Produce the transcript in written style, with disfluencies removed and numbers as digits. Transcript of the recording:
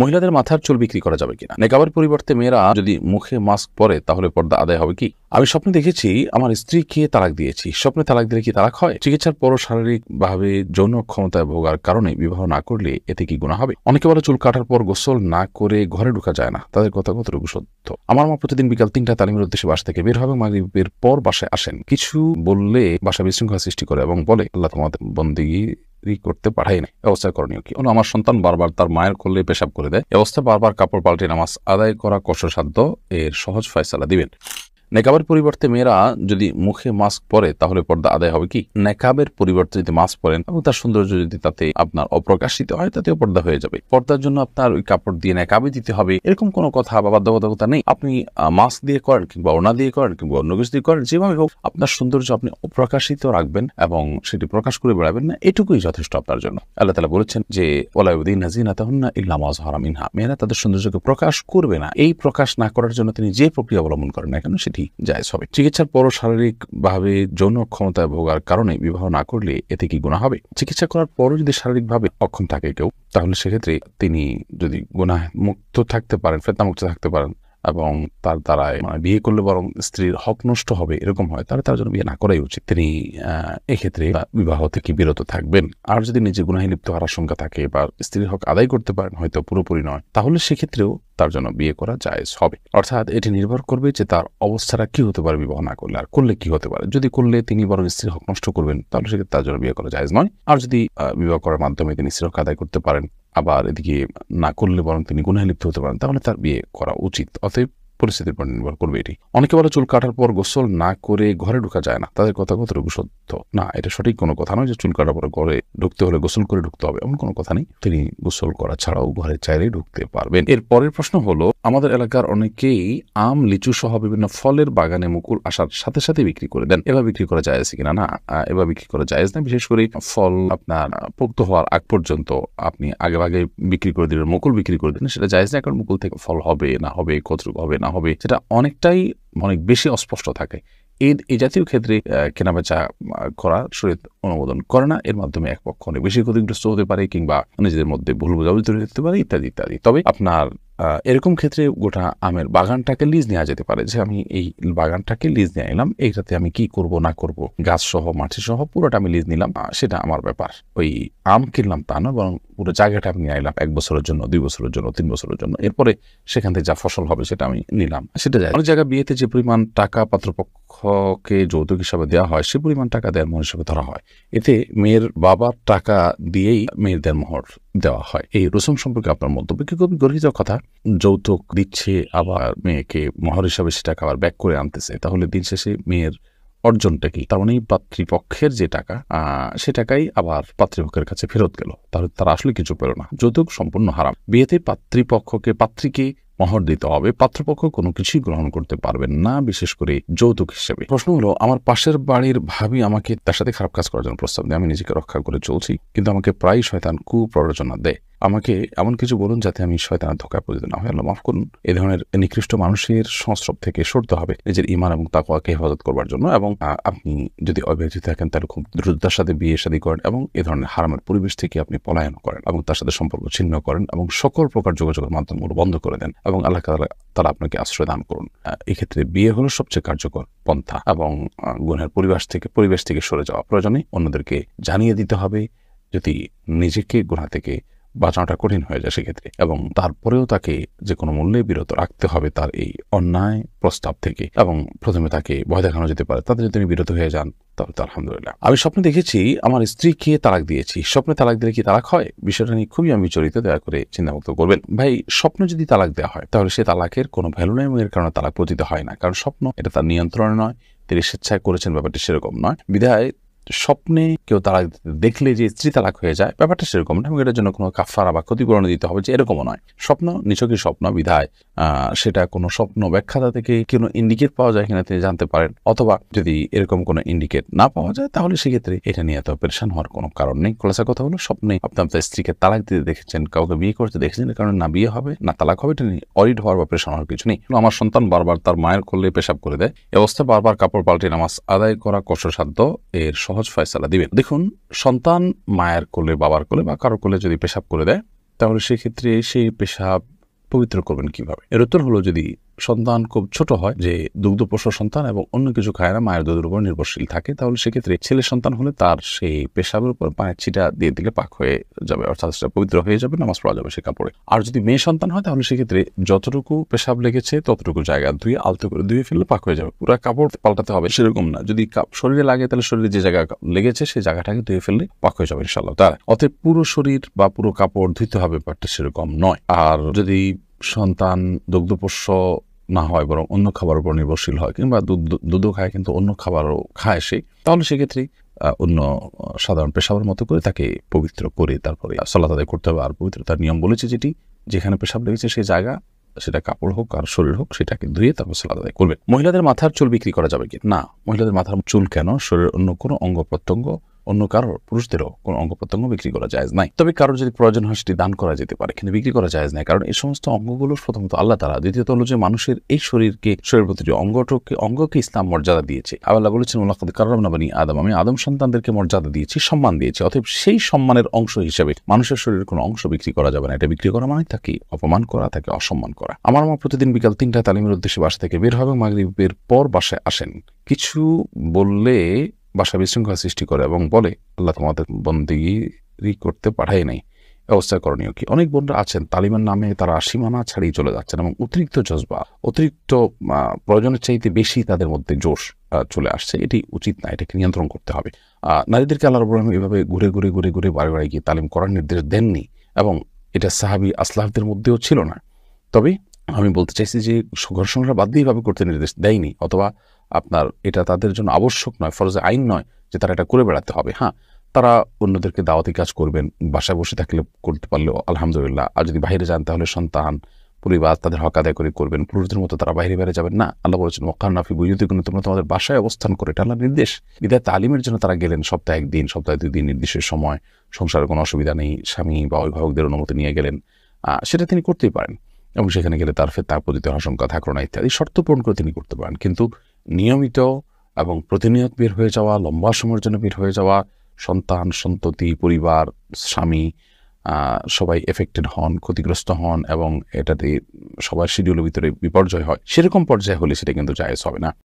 মহিলাদের মাথার চুল বিক্রি করা যাবে কিনা? নেকাবের পরিবর্তে মেয়েরা যদি মুখে মাস্ক পরে তাহলে পর্দা আদায় হবে কি? আমি স্বপ্নে দেখেছি আমার স্ত্রীকে তালাক দিয়েছি। স্বপ্নে তালাক দিলে কি তালাক হয়? চিকিৎসার পরও শারীরিকভাবে যৌন ক্ষমতায় ভোগার কারণে বিবাহ না করলে এতে কি গুনাহ হবে? অনেকে বলে চুল কাটার পর গোসল না করে ঘরে ঢোকা যায় না। তাদের কথা কতটুকু সত্য? আমার মা প্রতিদিন বিকাল ৩টা তালিমের উদ্দেশ্যে বাসা থেকে বের হবে, মাগরিবের পর বাসায় আসেন। কিছু বললে বাসা বিশৃঙ্খলা সৃষ্টি করে এবং বলে আল্লাহ তোমাদের বন্দেগী করতে পাঠাই না। অবস্থা করণীয় কি? আমার সন্তান বারবার তার মায়ের কোলে পেশাব করে দেয়। অবস্থা বারবার কাপড় পাল্টে নামাজ আদায় করা কষ্টসাধ্য, এর সহজ ফয়সালা দিবেন। নেকাবের পরিবর্তে মেয়েরা যদি মুখে মাস্ক পরে তাহলে পর্দা আদায় হবে কি? নেকাবের পরিবর্তে যদি মাস্ক পরেন এবং তার সৌন্দর্য যদি তাতে আপনার অপ্রকাশিত হয় তাতেও পর্দা হয়ে যাবে। পর্দার জন্য আপনার ওই কাপড় দিয়ে নেকাবে দিতে হবে এরকম কোনো কথা বা বাধ্যবাধকতা নেই। আপনি মাস্ক দিয়ে করেন কিংবা ওড়না দিয়ে করেন কিংবা অন্য কিছু দিয়ে করেন, যেভাবে হোক আপনার সৌন্দর্য আপনি অপ্রকাশিত রাখবেন এবং সেটি প্রকাশ করে বেড়াবেন না, এটুকুই যথেষ্ট আপনার জন্য। আল্লাহ তাআলা বলেছেন যে ওয়ালাউদ্দিনা জিনাতাহুন্না ইল্লা মা যাহারা মিনহা, মেয়েরা তাদের সৌন্দর্যকে প্রকাশ করবে না। এই প্রকাশ না করার জন্য তিনি যে প্রক্রিয়া অবলম্বন করেন না কেন সেটি জায়েজ হবে। চিকিৎসার পরও শারীরিকভাবে যৌন ক্ষমতায় ভোগার কারণে বিবাহ না করলে এতে কি গুনাহ হবে? চিকিৎসা করার পরও যদি শারীরিকভাবে অক্ষম থাকে কেউ, তাহলে সেক্ষেত্রে তিনি যদি গুনাহ মুক্ত থাকতে পারেন, ফিতনা মুক্ত থাকতে পারেন এবং তার দ্বারায় বিয়ে করলে বরং স্ত্রীর হক নষ্ট হবে এরকম হয়, তাহলে তার জন্য বিয়ে না করাই উচিত। তিনি এক্ষেত্রে বিবাহ থেকে বিরত থাকবেন। আর যদি নিজে গুনাহে লিপ্ত হওয়ার আশঙ্কা থাকে বা স্ত্রীর হক আদায় করতে পারেন, হয়তো পুরোপুরি নয়, তাহলে সেক্ষেত্রেও তার জন্য বিয়ে করা জায়েজ হবে। অর্থাৎ এটি নির্ভর করবে যে তার অবস্থাটা কি হতে পারে বিবাহ না করলে, আর করলে কি হতে পারে। যদি করলে তিনি বরং স্ত্রীর হক নষ্ট করবেন, তাহলে সেক্ষেত্রে তার জন্য বিয়ে করা জায়েজ নয়। আর যদি বিবাহ করার মাধ্যমে তিনি স্ত্রীর হক আদায় করতে পারেন, আবার এদিকে না করলে বরং তিনি গুনাহে লিপ্ত হতে পারেন, তাহলে তার বিয়ে করা উচিত। অতএব পরিস্থিতির উপর নির্ভর করবে এটি। অনেকে বলে চুল কাটার পর গোসল না করে ঘরে ঢোকা যায় না। তাদের কথা কতটুকু সত্য? না, এটা সঠিক কোনো কথা নয় যে চুল কাটার পর ঘরে ঢুকতে হলে গোসল করে ঢুকতে হবে, এমন কোনো কথা নেই। তিনি গোসল করা ছাড়াও ঘরে চাইলে ঢুকতে পারবেন। এর পরের প্রশ্ন হলো, আমাদের এলাকার অনেকেই আম, লিচু সহ বিভিন্ন ফলের বাগানে মুকুল আসার সাথে সাথে বিক্রি করে দেন। এবার বিক্রি করা জায়েজ কিনা? না, এবার বিক্রি করা জায়েজ না। বিশেষ করে ফল আপনার পোক্ত হওয়ার আগ পর্যন্ত আপনি আগে আগে বিক্রি করে দিলেন, মুকুল বিক্রি করে দিলেন, সেটা জায়েজ না। কারণ মুকুল থেকে ফল হবে না হবে, কতটুকু হবে না হবে, সেটা অনেক বেশি অস্পষ্ট থাকে। এই জাতীয় ক্ষেত্রে কেনাবেচা করা শরীয়ত অনুমোদন করে না। এর মাধ্যমে এক পক্ষ অনেক বেশি ক্ষতিগ্রস্ত হতে পারে কিংবা নিজেদের মধ্যে ভুল বোঝাবুঝি তৈরি হতে পারে ইত্যাদি ইত্যাদি। তবে আপনার এরকম ক্ষেত্রে গোটা আমের বাগানটাকে লিজ নেওয়া যেতে পারে, যে আমি এই বাগানটাকে লিজ নিয়ে এলাম, এইটাতে আমি কি করব না করব, গাছ সহ মাটি সহ পুরোটা আমি লিজ নিলাম, সেটা আমার ব্যাপার। ওই আম কিনলাম তা না, বরং পুরো জায়গাটা আমি নিয়ে এলাম 1 বছরের জন্য, 2 বছরের জন্য, 3 বছরের জন্য। এরপরে সেখান থেকে যা ফসল হবে সেটা আমি নিলাম, সেটা যায়। অনেক জায়গায় বিয়েতে যে পরিমাণ টাকা পাত্রপক্ষকে যৌতুক হিসাবে দেওয়া হয়, সে পরিমাণ টাকা দেওয়ার মোহর হিসাবে ধরা হয়। এতে মেয়ের বাবার টাকা দিয়েই মেয়েদের মোহর দেওয়া হয়। এই রসুম সম্পর্কে আপনার মন্তব্য কি? খুবই গর্হিত কথা। যৌতুক দিচ্ছে আবার মেয়েকে মোহর হিসাবে সে টাকা আবার ব্যাক করে আনতেছে, তাহলে দিন শেষে মেয়ের অর্জনটা কি? তার মানে পাত্রীপক্ষের যে টাকা, সে টাকাই আবার পাত্রীপক্ষের কাছে ফেরত গেল, তাহলে তারা আসলে কিছু পেল না। যৌতুক সম্পূর্ণ হারাম। বিয়েতে পাত্রীকে মোহর দিতে হবে, পাত্রপক্ষ কোনো কিছুই গ্রহণ করতে পারবেন না, বিশেষ করে যৌতুক হিসেবে। প্রশ্ন হলো, আমার পাশের বাড়ির ভাবি আমাকে তার সাথে খারাপ কাজ করার জন্য প্রস্তাব দেয়। আমি নিজেকে রক্ষা করে চলছি, কিন্তু আমাকে প্রায় শয়তান কুপ্ররোচনা দেয়। আমাকে এমন কিছু বলুন যাতে আমি শয়তানের ধোঁকায় পতিত না হই। আল্লাহ মাফ করুন। এ ধরনের নিকৃষ্ট মানুষের সংস্রব থেকে সরতে হবে নিজের ঈমান এবং তাকওয়াকে হেফাজত করবার জন্য। এবং আপনি যদি অবিবাহিত থাকেন তাহলে খুব দ্রুততার সাথে বিয়ে শাদী করেন এবং এ ধরনের হারামের পরিবেশ থেকে আপনি পলায়ন করেন এবং তার সাথে সম্পর্ক ছিন্ন করেন এবং সকল প্রকার যোগাযোগের মাধ্যমগুলো বন্ধ করে দেন এবং আল্লাহ তাআলা আপনাকে আশ্রয় দান করুন। এক্ষেত্রে বিয়ে হলো সবচেয়ে কার্যকর পন্থা এবং গুনাহের পরিবেশ থেকে সরে যাওয়া প্রয়োজনে অন্যদেরকে জানিয়ে দিতে হবে যদি নিজেকে গুনাহ থেকে বাঁচানোটা কঠিন হয়ে যায় সেক্ষেত্রে। এবং তারপরেও তাকে যে কোনো মূল্যে বিরত রাখতে হবে তার এই অন্যায় প্রস্তাব থেকে। এবং প্রথমে তাকে ভয় দেখানো যেতে পারে, তাতে যদি তিনি বিরত হয়ে যান তাহলে তো আলহামদুলিল্লাহ। আমি স্বপ্নে দেখেছি আমার স্ত্রীকে তালাক দিয়েছি। স্বপ্নে তালাক দিলে কি তালাক হয়? বিষয়টা নিয়ে খুবই আমি বিচলিত, দয়া করে চিন্তামুক্ত করবেন। ভাই, স্বপ্নে যদি তালাক দেওয়া হয় তাহলে সে তালাকের কোনো ভ্যালু নেই এবং এর কারণে তালাক পতিত হয় না। কারণ স্বপ্ন এটা তার নিয়ন্ত্রণে নয়, তিনি স্বেচ্ছায় করেছেন, ব্যাপারটি সেরকম নয়। বিধায় স্বপ্নে কেউ তালাক দেখলে যে স্ত্রী তালাক হয়ে যায়, ব্যাপারটা সেরকম না এবং এটার জন্য কোনো কাফারা বা ক্ষতিপূরণ দিতে হবে যে এরকমও নয়। স্বপ্ন নিছকই স্বপ্ন, বিধায় সেটা কোনো স্বপ্ন ব্যাখ্যাতা থেকে কোনো ইন্ডিকেট পাওয়া যায় কিনা তিনি জানতে পারেন, অথবা যদি এরকম কোনো ইন্ডিকেট না পাওয়া যায় তাহলে সেক্ষেত্রে এটা নিয়ে এত পেরেশান হওয়ার কোনো কারণ নেই। খোলাসা কথা হলো, স্বপ্নে আপনি আপনার স্ত্রীকে তালাক দিতে দেখেছেন, কাউকে বিয়ে করতে দেখেছেন, এর কারণে না বিয়ে হবে না তালাক হবে, এটা নিয়ে অরিড হওয়ার বা পেরেশান হওয়ার কিছু নেই। আমার সন্তান বারবার তার মায়ের কোলে পেশাব করে দেয়, এ অবস্থায় বারবার কাপড় পাল্টে নামাজ আদায় করা কষ্টসাধ্য, এর সহজ ফয়সালা দিবেন। দেখুন, সন্তান মায়ের কোলে, বাবার কোলে বা কারো কোলে যদি পেশাব করে দেয়, তাহলে সেক্ষেত্রে সেই পেশাব পবিত্র করবেন কিভাবে? এর উত্তর হলো, যদি সন্তান খুব ছোট হয়, যে দুগ্ধপোষ্য সন্তান এবং অন্য কিছু খায় না, মায়ের দুধের উপর নির্ভরশীল থাকে, তাহলে সেক্ষেত্রে ছেলে সন্তান হলে তার সেই পেশাবের উপর পায়ের ছিটা দিয়ে দিলে পাক হয়ে যাবে, অর্থাৎ সেটা পবিত্র হয়ে যাবে, নামাজ পড়া যাবে সে কাপড়ে। আর যদি মেয়ে সন্তান হয়, তাহলে সেক্ষেত্রে যতটুকু পেশাব লেগেছে ততটুকু জায়গা ধুয়ে আলতো করে ধুয়ে ফেললে পাক হয়ে যাবে। পুরো কাপড় পাল্টাতে হবে সেরকম না। যদি শরীরে লাগে, তাহলে শরীরে যে জায়গা লেগেছে সেই জায়গাটাকে ধুয়ে ফেললে পাক হয়ে যাবে ইনশাআল্লাহ তাআলা। অতএব পুরো শরীর বা পুরো কাপড় ধুইতে হবে, ব্যাপারটা সেরকম নয়। আর যদি সন্তান দুগ্ধপোষ্য না হয়, বরং অন্য খাবার উপর নির্ভরশীল হয়, কিংবা দুধও খায় কিন্তু অন্য খাবারও খায় সে, তাহলে সেক্ষেত্রে অন্য সাধারণ পেশাবের মতো করে তাকে পবিত্র করে তারপরে সালাত আদায় করতে হবে। আর পবিত্রতার নিয়ম বলেছে যেটি, যেখানে পেশাব লেগেছে সেই জায়গা, সেটা কাপড় হোক আর শরীর হোক, সেটাকে ধুয়ে তারপর সালাত আদায় করবে। মহিলাদের মাথার চুল বিক্রি করা যাবে কি না? মহিলাদের মাথার চুল কেন, শরীরের অন্য কোনো অঙ্গ প্রত্যঙ্গ, অন্য কারোর, পুরুষদেরও কোনো অঙ্গ প্রত্যঙ্গ বিক্রি করা জায়েজ নাই। তবে কারোর যদি প্রয়োজন হয় সেটি দান করা যেতে পারে, কিন্তু বিক্রি করা জায়েজ নাই। কারণ এই সমস্ত অঙ্গগুলো প্রথমত আল্লাহ তাআলা, দ্বিতীয়ত হলো যে মানুষের এই শরীরের প্রতিটি অঙ্গকে ইসলাম মর্যাদা দিয়েছে। আল্লাহ বলেছেন, ওয়ালাকাদ কাররামনা বানি আদম, আমি আদম সন্তানদেরকে মর্যাদা দিয়েছি, সম্মান দিয়েছি। অতএব সেই সম্মানের অংশ হিসেবে মানুষের শরীরের কোনো অংশ বিক্রি করা যাবে না। এটা বিক্রি করা মানে তাকে অপমান করা, তাকে অসম্মান করা। আমার মা প্রতিদিন বিকাল 3টায় তালিমের উদ্দেশ্যে বাসা থেকে বের হবে, মাগরিবের পর বাসায় আসেন। কিছু বললে বাসা বিশৃঙ্খলা সৃষ্টি করে এবং বলে, আল্লাহ তোমাদের বন্দেগী করতে পাঠায় নাই, ব্যবস্থা করণীয় কি? অনেক বোনরা আছেন তালিমের নামে তারা সীমানা ছাড়িয়ে চলে যাচ্ছেন এবং অতিরিক্ত জজবা, অতিরিক্ত প্রয়োজনের চাইতে বেশি তাদের মধ্যে জোশ চলে আসছে। এটি উচিত না, এটাকে নিয়ন্ত্রণ করতে হবে। নারীদেরকে আল্লাহ রাব্বুল আলামিন এভাবে ঘুরে ঘুরে ঘুরে ঘুরে বারে বারে গিয়ে তালিম করার নির্দেশ দেননি, এবং এটা সাহাবী আসলাফদের মধ্যেও ছিল না। তবে আমি বলতে চাইছি যে ঘর সংসার বাদ দিয়ে এভাবে করতে নির্দেশ দেয়নি, অথবা আপনার এটা তাদের জন্য আবশ্যক নয়, ফরজে আইন নয় যে তারা এটা করে বেড়াতে হবে। হ্যাঁ, তারা অন্যদেরকে দাওয়াতি কাজ করবেন, বাসায় বসে থাকলে করতে পারলেও আলহামদুলিল্লাহ। আর যদি বাইরে যান, তাহলে সন্তান, পরিবার, তাদের হক আদায় করে করবেন। পুরুষদের মতো তারা বাইরে বাইরে যাবেন না। আল্লাহ বলেছেন, ওয়াক্কারনা ফি বুয়ুতিকুন্না, তোমরা তোমাদের বাসায় অবস্থান করে, এটা আল্লাহর নির্দেশ। বিদায় তালিমের জন্য তারা গেলেন সপ্তাহে 1 দিন, সপ্তাহে 2 দিন, নির্দিষ্ট সময়, সংসারের কোনো অসুবিধা নেই, স্বামী বা অভিভাবকদের অনুমতি নিয়ে গেলেন, সেটা তিনি করতেই পারেন, এবং সেখানে গেলে তার প্রতি আশঙ্কা থাকলো না ইত্যাদি শর্ত পূরণ করে তিনি করতে পারেন। কিন্তু নিয়মিত এবং প্রতিনিয়ত বের হয়ে যাওয়া, লম্বা সময়ের জন্য বের হয়ে যাওয়া, সন্তান, সন্ততি, পরিবার, স্বামী সবাই এফেক্টেড হন, ক্ষতিগ্রস্ত হন, এবং এটাতে সবার শিডিউলের ভিতরে বিপর্যয় হয়, সেরকম পর্যায়ে হলে সেটা কিন্তু জায়েজ হবে না।